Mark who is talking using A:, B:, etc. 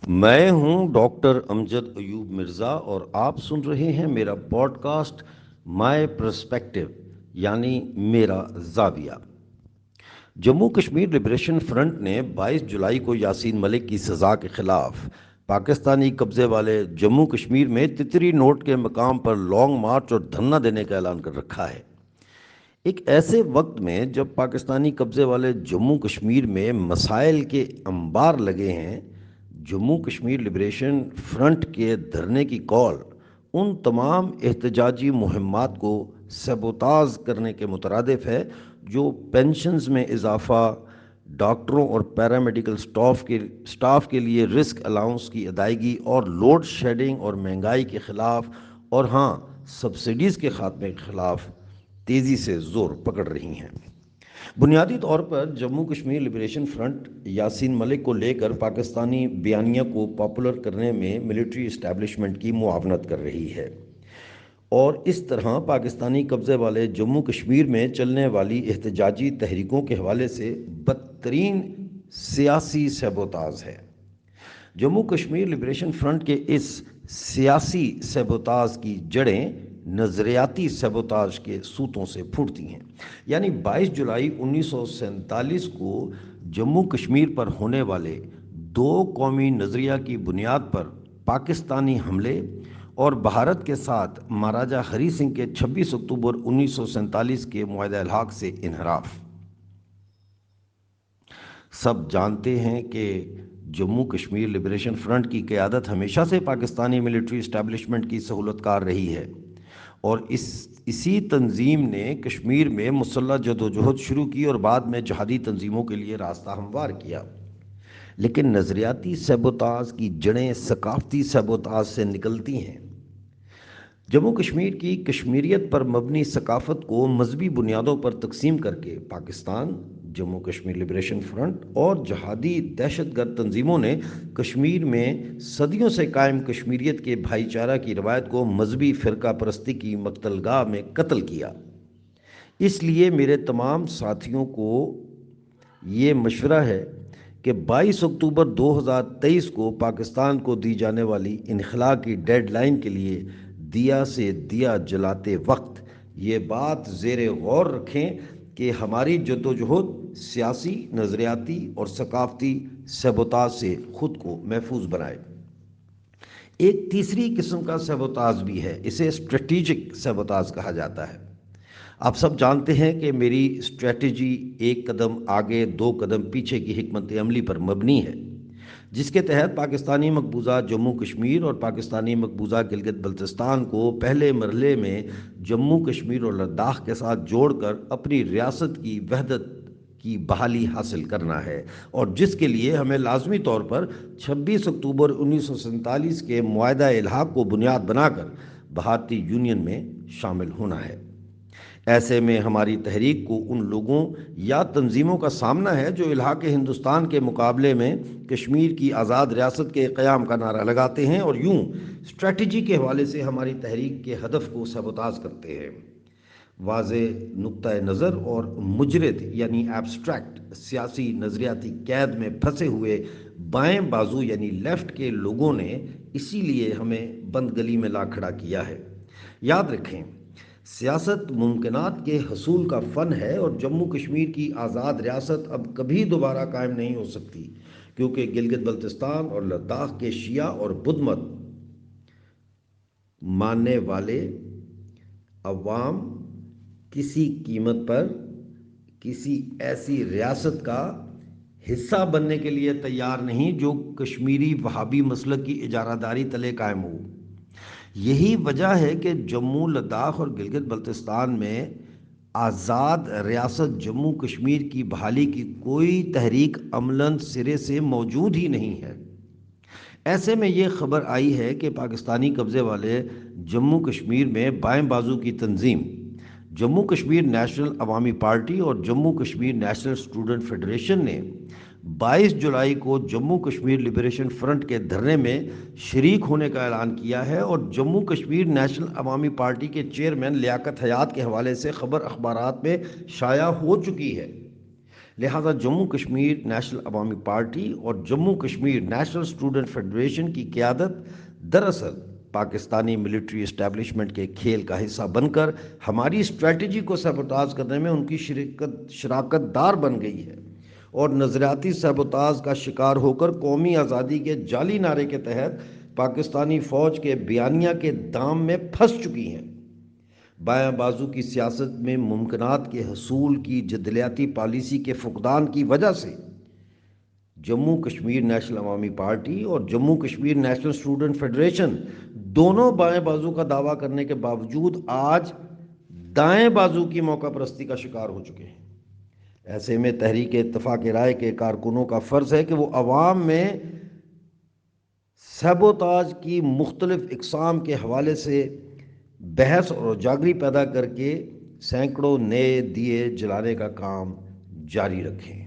A: میں ہوں ڈاکٹر امجد ایوب مرزا اور آپ سن رہے ہیں میرا پوڈ کاسٹ مائی پرسپیکٹو، یعنی میرا زاویہ۔ جموں کشمیر لبریشن فرنٹ نے 22 جولائی کو یاسین ملک کی سزا کے خلاف پاکستانی قبضے والے جموں کشمیر میں تتری نوٹ کے مقام پر لانگ مارچ اور دھرنا دینے کا اعلان کر رکھا ہے۔ ایک ایسے وقت میں جب پاکستانی قبضے والے جموں کشمیر میں مسائل کے انبار لگے ہیں، جموں کشمیر لبریشن فرنٹ کے دھرنے کی کال ان تمام احتجاجی مہمات کو سیبوتاژ کرنے کے مترادف ہے جو پینشنز میں اضافہ، ڈاکٹروں اور پیرامیڈیکل سٹاف کے لیے رسک الاؤنس کی ادائیگی اور لوڈ شیڈنگ اور مہنگائی کے خلاف، اور ہاں، سبسڈیز کے خاتمے کے خلاف تیزی سے زور پکڑ رہی ہیں۔ بنیادی طور پر جموں کشمیر لبریشن فرنٹ یاسین ملک کو لے کر پاکستانی بیانیہ کو پاپولر کرنے میں ملٹری اسٹیبلشمنٹ کی معاونت کر رہی ہے، اور اس طرح پاکستانی قبضے والے جموں کشمیر میں چلنے والی احتجاجی تحریکوں کے حوالے سے بدترین سیاسی سیبوتاژ ہے۔ جموں کشمیر لبریشن فرنٹ کے اس سیاسی سیبوتاژ کی جڑیں نظریاتی سیبوتاژ کے سوتوں سے پھوٹتی ہیں۔ یعنی 22 جولائی 1947 کو جموں کشمیر پر ہونے والے دو قومی نظریہ کی بنیاد پر پاکستانی حملے اور بھارت کے ساتھ مہاراجہ ہری سنگھ کے 26 اکتوبر 1947 کے معاہدہ الحاق سے انحراف۔ سب جانتے ہیں کہ جموں کشمیر لبریشن فرنٹ کی قیادت ہمیشہ سے پاکستانی ملٹری اسٹیبلشمنٹ کی سہولت کار رہی ہے، اور اسی تنظیم نے کشمیر میں مسلح جدوجہد شروع کی اور بعد میں جہادی تنظیموں کے لیے راستہ ہموار کیا۔ لیکن نظریاتی سیبوتاژ کی جڑیں ثقافتی سیبوتاژ سے نکلتی ہیں۔ جموں کشمیر کی کشمیریت پر مبنی ثقافت کو مذہبی بنیادوں پر تقسیم کر کے پاکستان، جموں کشمیر لبریشن فرنٹ اور جہادی دہشت گرد تنظیموں نے کشمیر میں صدیوں سے قائم کشمیریت کے بھائی چارہ کی روایت کو مذہبی فرقہ پرستی کی مقتل گاہ میں قتل کیا۔ اس لیے میرے تمام ساتھیوں کو یہ مشورہ ہے کہ 22 اکتوبر 2023 کو پاکستان کو دی جانے والی انخلاء کی ڈیڈ لائن کے لیے دیا سے دیا جلاتے وقت یہ بات زیر غور رکھیں کہ ہماری جدوجہد سیاسی، نظریاتی اور ثقافتی سیبوتاژ سے خود کو محفوظ بنائے۔ ایک تیسری قسم کا سیبوتاژ بھی ہے، اسے اسٹریٹجک سیبوتاژ کہا جاتا ہے۔ آپ سب جانتے ہیں کہ میری اسٹریٹجی ایک قدم آگے دو قدم پیچھے کی حکمت عملی پر مبنی ہے، جس کے تحت پاکستانی مقبوضہ جموں کشمیر اور پاکستانی مقبوضہ گلگت بلتستان کو پہلے مرحلے میں جموں کشمیر اور لداخ کے ساتھ جوڑ کر اپنی ریاست کی وحدت کی بحالی حاصل کرنا ہے، اور جس کے لیے ہمیں لازمی طور پر 26 اکتوبر 1947 کے معاہدہ الحاق کو بنیاد بنا کر بھارتی یونین میں شامل ہونا ہے۔ ایسے میں ہماری تحریک کو ان لوگوں یا تنظیموں کا سامنا ہے جو الحاق ہندوستان کے مقابلے میں کشمیر کی آزاد ریاست کے قیام کا نعرہ لگاتے ہیں اور یوں اسٹریٹجی کے حوالے سے ہماری تحریک کے ہدف کو سیبوتاژ کرتے ہیں۔ واضح نقطۂ نظر اور مجرد یعنی ایبسٹریکٹ سیاسی نظریاتی قید میں پھنسے ہوئے بائیں بازو یعنی لیفٹ کے لوگوں نے اسی لیے ہمیں بند گلی میں لا کھڑا کیا ہے۔ یاد رکھیں، سیاست ممکنات کے حصول کا فن ہے، اور جموں کشمیر کی آزاد ریاست اب کبھی دوبارہ قائم نہیں ہو سکتی، کیونکہ گلگت بلتستان اور لداخ کے شیعہ اور بدھ مت ماننے والے عوام کسی قیمت پر کسی ایسی ریاست کا حصہ بننے کے لیے تیار نہیں جو کشمیری وہابی مسلک کی اجارہ داری تلے قائم ہو۔ یہی وجہ ہے کہ جموں، لداخ اور گلگت بلتستان میں آزاد ریاست جموں کشمیر کی بحالی کی کوئی تحریک عملاً سرے سے موجود ہی نہیں ہے۔ ایسے میں یہ خبر آئی ہے کہ پاکستانی قبضے والے جموں کشمیر میں بائیں بازو کی تنظیم جموں کشمیر نیشنل عوامی پارٹی اور Jammu Kashmir national student federation نے 22 جولائی کو جموں کشمیر لبریشن فرنٹ کے دھرنے میں شریک ہونے کا اعلان کیا ہے، اور جموں کشمیر نیشنل عوامی پارٹی کے چیئرمین لیاقت حیات کے حوالے سے خبر اخبارات میں شائع ہو چکی ہے۔ لہذا جموں کشمیر نیشنل عوامی پارٹی اور Jammu Kashmir national student federation کی قیادت دراصل پاکستانی ملٹری اسٹیبلشمنٹ کے کھیل کا حصہ بن کر ہماری اسٹریٹجی کو سیبوتاژ کرنے میں ان کی شراکت دار بن گئی ہے اور نظریاتی سیبوتاژ کا شکار ہو کر قومی آزادی کے جعلی نعرے کے تحت پاکستانی فوج کے بیانیہ کے دام میں پھنس چکی ہیں۔ بایاں بازو کی سیاست میں ممکنات کے حصول کی جدلیاتی پالیسی کے فقدان کی وجہ سے جموں کشمیر نیشنل عوامی پارٹی اور Jammu Kashmir national student federation دونوں بائیں بازو کا دعویٰ کرنے کے باوجود آج دائیں بازو کی موقع پرستی کا شکار ہو چکے ہیں۔ ایسے میں تحریک اتفاق رائے کے کارکنوں کا فرض ہے کہ وہ عوام میں سیبوتاژ کی مختلف اقسام کے حوالے سے بحث اور اجاگری پیدا کر کے سینکڑوں نئے دیے جلانے کا کام جاری رکھیں۔